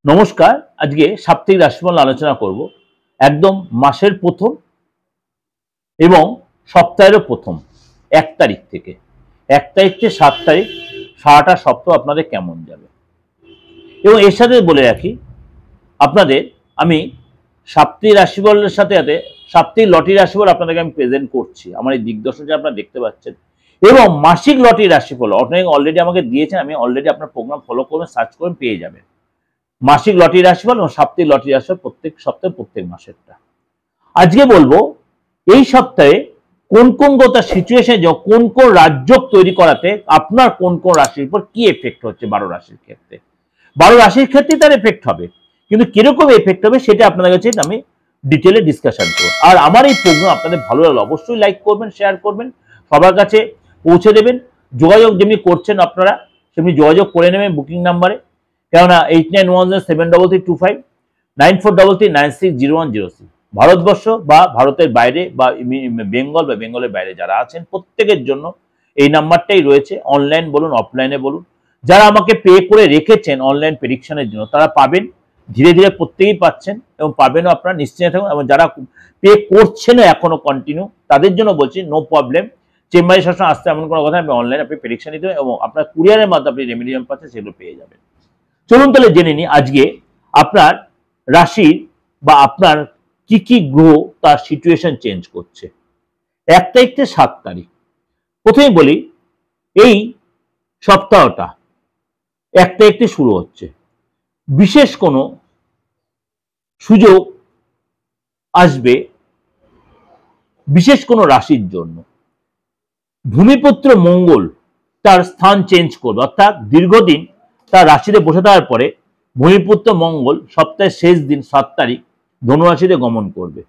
নমস্কার। আজকে সাপ্তাহিক রাশিফল আলোচনা করব একদম মাসের প্রথম এবং সপ্তাহেরও প্রথম 1 তারিখ থেকে 1 তারিখ থেকে 7 তারিখ সারাটা সপ্তাহ আপনাদের কেমন যাবে। এবং এর সাথে বলে রাখি আপনাদের আমি সাপ্তাহিক রাশিফলের সাথে সাথে সাপ্তাহিক লটারি রাশিফল আপনাদেরকে আমি প্রেজেন্ট করছি আমার এই দিগদর্শন যে আপনারা দেখতে পাচ্ছেন, এবং মাসিক লটারি রাশিফল অনেক অলরেডি আমাকে দিয়েছেন। আমি অলরেডি আপনার প্রোগ্রাম ফলো করবেন, সার্চ করবেন, পেয়ে যাবেন মাসিক লটারি রাশিফল এবং সাপ্তাহিক লটারি রাশিফল প্রত্যেক সপ্তাহে প্রত্যেক মাসেরটা। আজকে বলবো এই সপ্তাহে কোন কোন গোটা সিচুয়েশনে কোন কোন রাজ্য তৈরি করাতে আপনার কোন কোন রাশির উপর কি এফেক্ট হচ্ছে। 12 রাশির ক্ষেত্রে 12 রাশির ক্ষেত্রে তার এফেক্ট হবে, কিন্তু কিরকম এফেক্ট হবে সেটা আপনাদের কাছে আমি ডিটেলে ডিসকাশন করব। আর আমার এই প্রোগ্রাম আপনাদের ভালো লাগলে অবশ্যই লাইক করবেন, শেয়ার করবেন, সবার কাছে পৌঁছে দেবেন। যোগাযোগ যেমনি করছেন আপনারা সেমনি যোগাযোগ করে নেবেন বুকিং নাম্বারে, কেননা 8910733325 9433960106। ভারতবর্ষ বা ভারতের বাইরে বা বেঙ্গল বা বেঙ্গলের বাইরে যারা আছেন প্রত্যেকের জন্য এই নাম্বারটাই রয়েছে। অনলাইন বলুন অফলাইনে বলুন, যারা আমাকে পে করে রেখেছেন অনলাইন প্রেডিকশনের জন্য তারা পাবেন, ধীরে ধীরে প্রত্যেকেই পাচ্ছেন এবং পাবেনও আপনারা নিশ্চিন্ত থাকুন। এবং যারা পে করছেন এখনো কন্টিনিউ তাদের জন্য বলছি নো প্রবলেম, চেম্বারে সবসময় আসতে এমন কোনো কথা, আপনি অনলাইনে আপনি প্রেডিকশন নিতে হবে এবং আপনার কুরিয়ারের মাধ্যমে আপনি রেমিডিয়াম পাচ্ছেন সেগুলো পেয়ে যাবেন। চলুন তাহলে জেনে নিই আজকে আপনার রাশির বা আপনার কি কি গ্রহ তার সিচুয়েশন চেঞ্জ করছে 1 তারিখ থেকে 7 তারিখ। প্রথমে বলি এই সপ্তাহটা 1 তারিখ থেকে শুরু হচ্ছে, বিশেষ কোনো সুযোগ আসবে বিশেষ কোনো রাশির জন্য। ভূমিপুত্র মঙ্গল তার স্থান চেঞ্জ করবে, অর্থাৎ দীর্ঘদিন তার রাশিতে বসে থাকার পরে ভূমিপুত্র মঙ্গল সপ্তাহের শেষ দিন 7 তারিখ ধনুরাশিতে গমন করবে।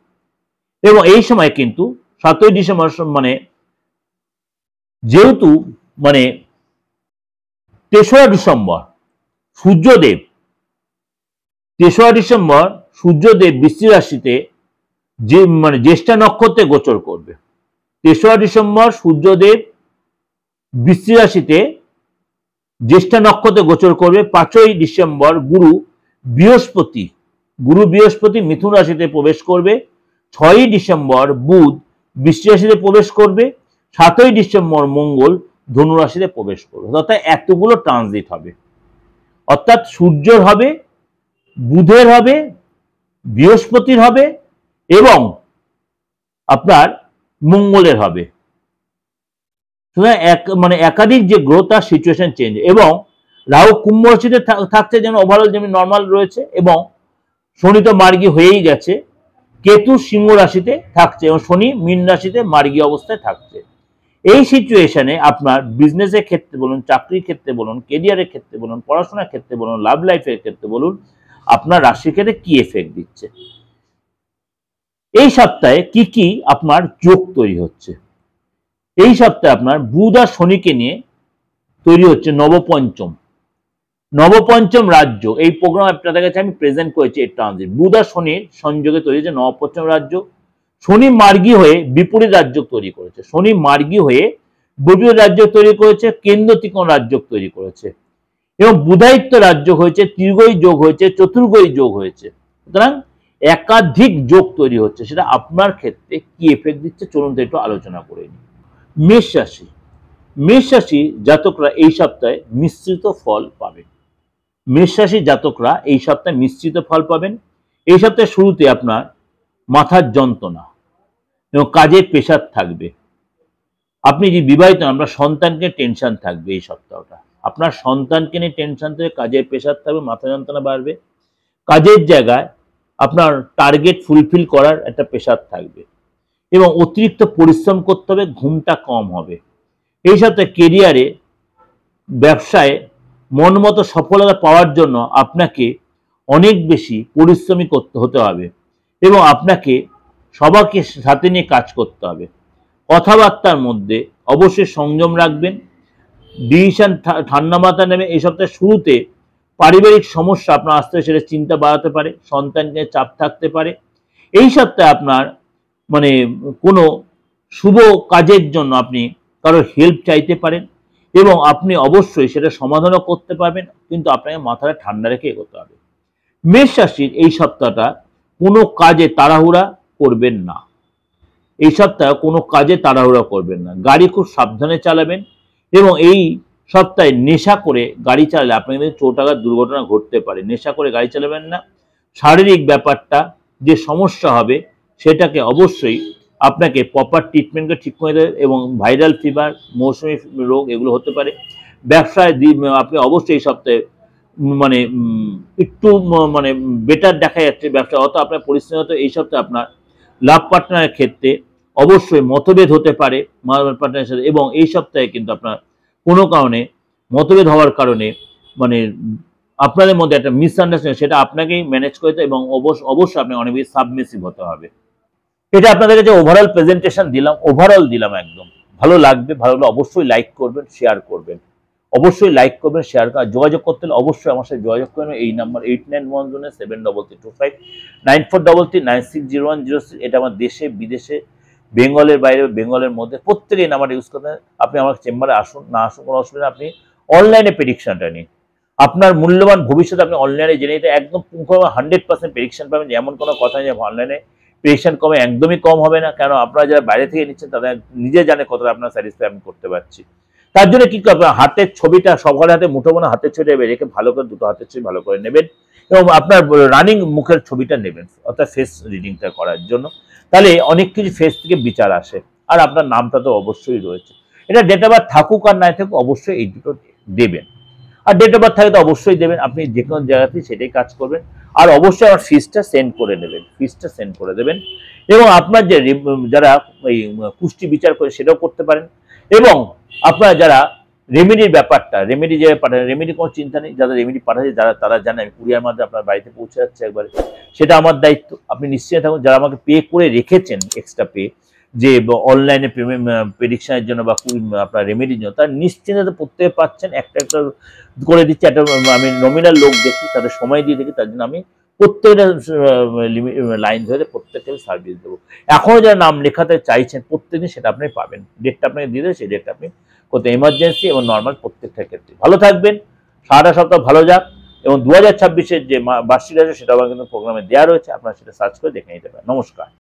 এবং এই সময় কিন্তু 7ই ডিসেম্বর মানে যেহেতু মানে 3রা ডিসেম্বর সূর্যদেব 3রা ডিসেম্বর সূর্যদেব বৃশ্চিক রাশিতে যে মানে জ্যেষ্ঠা নক্ষত্রে গোচর করবে। 3রা ডিসেম্বর সূর্যদেব বৃশ্চিক রাশিতে জ্যেষ্ঠা নক্ষত্রে গোচর করবে। 5ই ডিসেম্বর গুরু বৃহস্পতি মিথুন রাশিতে প্রবেশ করবে। 6ই ডিসেম্বর বুধ বৃশ্চিক রাশিতে প্রবেশ করবে। 7ই ডিসেম্বর মঙ্গল ধনু রাশিতে প্রবেশ করবে। অর্থাৎ এতগুলো ট্রানজিট হবে, অর্থাৎ সূর্যের হবে, বুধের হবে, বৃহস্পতির হবে এবং আপনার মঙ্গলের হবে। মানে একাধিক যে গ্রহ তার সিচুয়েশন চেঞ্জ। এবং রাহু কুম্ভ রাশিতে থাকছে যেন ওভারঅল যেমন নর্মাল রয়েছে, এবং শনি তো মার্গী হয়েই গেছে, কেতু সিংহ রাশিতে থাকছে এবং শনি মীন রাশিতে মার্গী অবস্থায় থাকছে। এই সিচুয়েশনে আপনার বিজনেসের ক্ষেত্রে বলুন, চাকরির ক্ষেত্রে বলুন, কেরিয়ারের ক্ষেত্রে বলুন, পড়াশোনার ক্ষেত্রে বলুন, লাভ লাইফের ক্ষেত্রে বলুন, আপনার রাশির ক্ষেত্রে কি এফেক্ট দিচ্ছে। এই সপ্তাহে কি কি আপনার যোগ তৈরি হচ্ছে। এই সপ্তাহে আপনার বুধ আর শনিকে নিয়ে তৈরি হচ্ছে নবপঞ্চম রাজ্য। এই প্রোগ্রাম আপনাদের কাছে আমি প্রেজেন্ট করেছি এই ট্রানজিট। বুধ আর শনির সংযোগে তৈরি হচ্ছে নবপঞ্চম রাজ্য। শনি মার্গী হয়ে বিপরীত রাজ্য তৈরি করেছে, শনি মার্গী হয়ে বিপরীত রাজ্য তৈরি করেছে, কেন্দ্র ত্রিকোণ রাজ্য তৈরি করেছে এবং বুধায়িত্ব রাজ্য হয়েছে, ত্রিগয়ী যোগ হয়েছে, চতুর্গয়ী যোগ হয়েছে। সুতরাং একাধিক যোগ তৈরি হচ্ছে। সেটা আপনার ক্ষেত্রে কি এফেক্ট দিচ্ছে চলুন তো একটু আলোচনা করে নিই। মেষ রাশি জাতকরা এই সপ্তাহে মিশ্রিত ফল পাবেন। মেষ রাশি জাতকরা এই সপ্তাহে মিশ্রিত ফল পাবেন। এই সপ্তাহের শুরুতে আপনার মাথার যন্ত্রণা এবং কাজের প্রেশার থাকবে। আপনি যে বিবাহিত আপনার সন্তানকে টেনশন থাকবে। এই সপ্তাহটা আপনার সন্তানকে নিয়ে টেনশন থাকবে, কাজের প্রেশার থাকবে, মাথা যন্ত্রণা বাড়বে। কাজের জায়গায় আপনার টার্গেট ফুলফিল করার একটা প্রেশার থাকবে এবং অতিরিক্ত পরিশ্রম করতে হবে, ঘুমটা কম হবে। এই সপ্তাহে কেরিয়ারে ব্যবসায় মনমতো সফলতা পাওয়ার জন্য আপনাকে অনেক বেশি পরিশ্রমী হতে হবে এবং আপনাকে সবাইকে সাথে নিয়ে কাজ করতে হবে। কথাবার্তার মধ্যে অবশ্যই সংযম রাখবেন, ডিসিশন ঠান্ডা মাথা নেবে। এই সপ্তাহের শুরুতে পারিবারিক সমস্যা আপনার আসতে সেটা চিন্তা বাড়াতে পারে, সন্তানকে চাপ থাকতে পারে। এই সপ্তাহে আপনার মানে কোনো শুভ কাজের জন্য আপনি কারোর হেল্প চাইতে পারেন এবং আপনি অবশ্যই সেটা সমাধানও করতে পারবেন, কিন্তু আপনাকে মাথাটা ঠান্ডা রেখে এগোতে হবে। মেষ রাশির এই সপ্তাহটা কোনো কাজে তাড়াহুড়া করবেন না। এই সপ্তাহে কোনো কাজে তাড়াহুড়া করবেন না, গাড়ি খুব সাবধানে চালাবেন। এবং এই সপ্তাহে নেশা করে গাড়ি চালালে আপনার কিন্তু চোট আঘাত দুর্ঘটনা ঘটতে পারে। নেশা করে গাড়ি চালাবেন না। শারীরিক ব্যাপারটা যে সমস্যা হবে সেটাকে অবশ্যই আপনাকে প্রপার ট্রিটমেন্টকে ঠিক করে দেবে। এবং ভাইরাল ফিভার, মৌসুমি রোগ এগুলো হতে পারে। ব্যবসায় আপনি অবশ্যই এই সপ্তাহে মানে একটু মানে বেটার দেখা যাচ্ছে ব্যবসা, অত আপনার পরিস্থিতি হতো। এই সপ্তাহে আপনার লাভ পার্টনারের ক্ষেত্রে অবশ্যই মতভেদ হতে পারে পার্টনারের সাথে। এবং এই সপ্তাহে কিন্তু আপনার কোনো কারণে মতভেদ হওয়ার কারণে মানে আপনাদের মধ্যে একটা মিসআন্ডারস্ট্যান্ডিং, সেটা আপনাকেই ম্যানেজ করতে এবং অবশ্যই আপনাকে অনেক বেশি সাবমিসিভ হতে হবে। এটা আপনাদের কাছে ওভারঅল প্রেজেন্টেশন দিলাম, ওভারঅল দিলাম একদম। ভালো লাগবে, ভালো লাগলে অবশ্যই লাইক করবেন, শেয়ার করবেন। অবশ্যই লাইক করবেন, শেয়ার করা। যোগাযোগ করতে হলে অবশ্যই আমার সাথে যোগাযোগ করবেন এই নাম্বার 8910732594396010। এটা আমার দেশে বিদেশে, বেঙ্গলের বাইরে, বেঙ্গলের মধ্যে প্রত্যেকে এই নাম্বার ইউজ করতে। আপনি আমার চেম্বারে আসুন, না আসুন কোনো অসুবিধা। আপনি অনলাইনে প্রেডিকশনটা নিন, আপনার মূল্যবান ভবিষ্যৎ আপনি অনলাইনে জেনে নিতে একদম 100% প্রেডিকশন পাবেন। এমন কোনো কথা নেই অনলাইনে প্রেডিকশন কমে, একদমই কম হবে না। কেন আপনারা যারা বাইরে থেকে নিচ্ছেন তারা নিজে জানে কতটা আপনার স্যাটিসফাই আমি করতে পারছি। তার জন্য কি করবেন, হাতের ছবিটা সবার হাতে মুঠোবো না, হাতের ছবিটা রেখে ভালো করে দুটো হাতের ছবি ভালো করে নেবেন এবং আপনার রানিং মুখের ছবিটা নেবেন, অর্থাৎ ফেস রিডিংটা করার জন্য। তাহলে অনেক কিছু ফেস থেকে বিচার আসে। আর আপনার নামটা তো অবশ্যই রয়েছে। এটা ডেট অফ বার্থ থাকুক আর নাই থাকুক অবশ্যই এই দুটো দেবেন। আর ডেট অফ বার্থ থাকে তো অবশ্যই দেবেন। আপনি যে কোনো জায়গাতেই সেটাই কাজ করবেন। আর অবশ্যই আমার ফিসটা সেন্ড করে নেবেন, ফিসটা সেন্ড করে দেবেন। এবং আপনার যে যারা ওই কুষ্টি বিচার করে সেটাও করতে পারেন। এবং আপনারা যারা রেমেডির ব্যাপারটা, রেমেডি যে পাঠান, রেমেডি কোনো চিন্তা নেই। যারা রেমেডি পাঠাচ্ছে তারা জানে আমি কুরিয়ার মাধ্যমে আপনার বাড়িতে পৌঁছে যাচ্ছে একবারে, সেটা আমার দায়িত্ব। আপনি নিশ্চয়ই থাকুন। যারা আমাকে পে করে রেখেছেন এক্সট্রা পে, যে অনলাইনে পেমেন্ট প্রেডিকশনের জন্য বা আপনার রেমেডির জন্য, তারা নিশ্চিন্তে প্রত্যেকে পাচ্ছেন। একটা একটা করে দিচ্ছে। একটা আমি নমিনাল লোক দেখি, তাদের সময় দিয়ে দেখি, তার জন্য আমি প্রত্যেকটা লাইন ধরে প্রত্যেককে সার্ভিস দেবো। এখনও যারা নাম লেখাতে চাইছেন প্রত্যেকদিন সেটা আপনি পাবেন। ডেটটা আপনাকে দিয়ে দেবে, সেই ডেটটা আপনি করতে এমার্জেন্সি এবং নর্মাল প্রত্যেকটা ক্ষেত্রে। ভালো থাকবেন, সারাটা সপ্তাহ ভালো যাক। এবং 2026-এর যে বার্ষিক আছে সেটা আমার কিন্তু প্রোগ্রামে দেওয়া রয়েছে, আপনারা সেটা সার্চ করে দেখে নিতে পারেন। নমস্কার।